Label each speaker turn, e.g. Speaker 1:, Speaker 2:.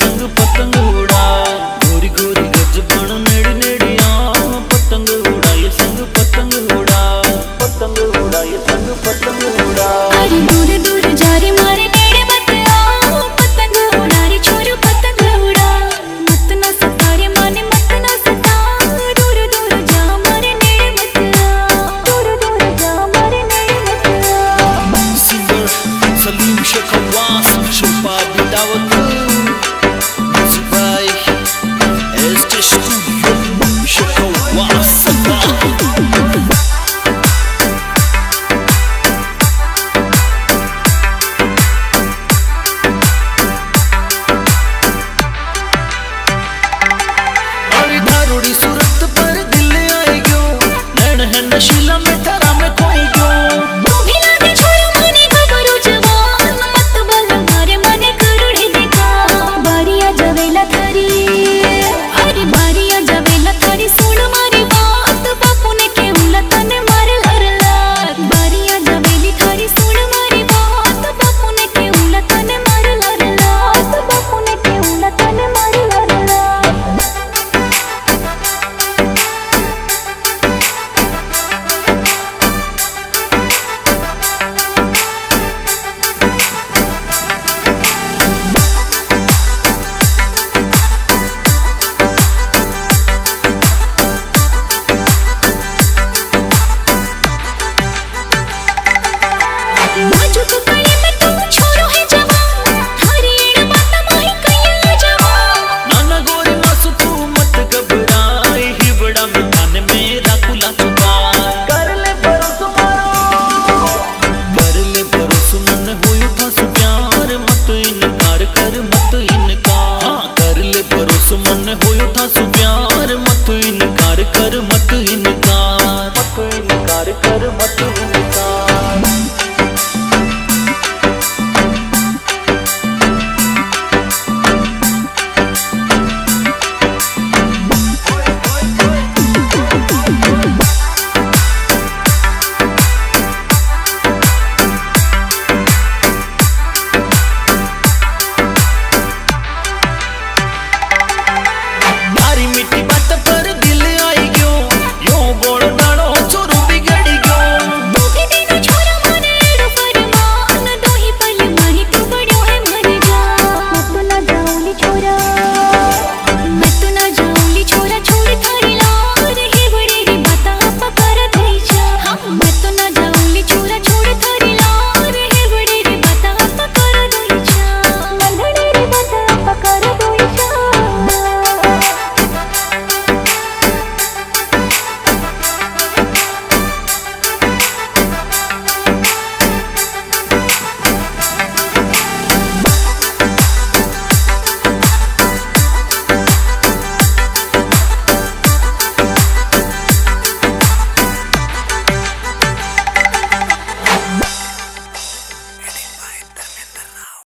Speaker 1: संग पतंग उड़ा गोरी गोरी गज बण नेड़ी नेड़ी आ पतंग उड़ाए संग पतंग उड़ा ये संग पतंग उड़ा।
Speaker 2: अरे दूर दूर जा रे मारे नेड़े मत आ पतंग उड़ा रे छोरू पतंग उड़ा मत ना सता रे माने मत ना सता दूर दूर जा मारे नेड़े मत आ दूर दूर जा मारे नेड़े मत आ।
Speaker 1: सिंगर सलीम शेखवास शिल्पा बिदावत भाई एसटी स्टूडियो शेखवास सूरत पर दिल आई गयो नैन है नशीला में तारा में खोई गयो
Speaker 2: तू भी लागे छोरा मने खबरो जवान मत बल मारे मने करुड़े देखा बारिया जवेला थारी अरे बारिया जवेला थारी सुन मारी बात बापू ने केहुला तने मारे लरला बारिया जवेली थारी सुन मारी बात बापू ने केहुला तने मारे लरला बापू ने केहुला तने मारे लरला। बाजू को कई में तू छोरो है जवान थारी एड़ बात माही कई जवान
Speaker 1: नाना गोरी मासु तू मत घबराए हिबड़ा में थाने मेरा कुला छुपा कर ले भरोसा मन होयो था सु प्यार मत इनकार कर मत इनकार कर ले भरोसा मन होयो था सु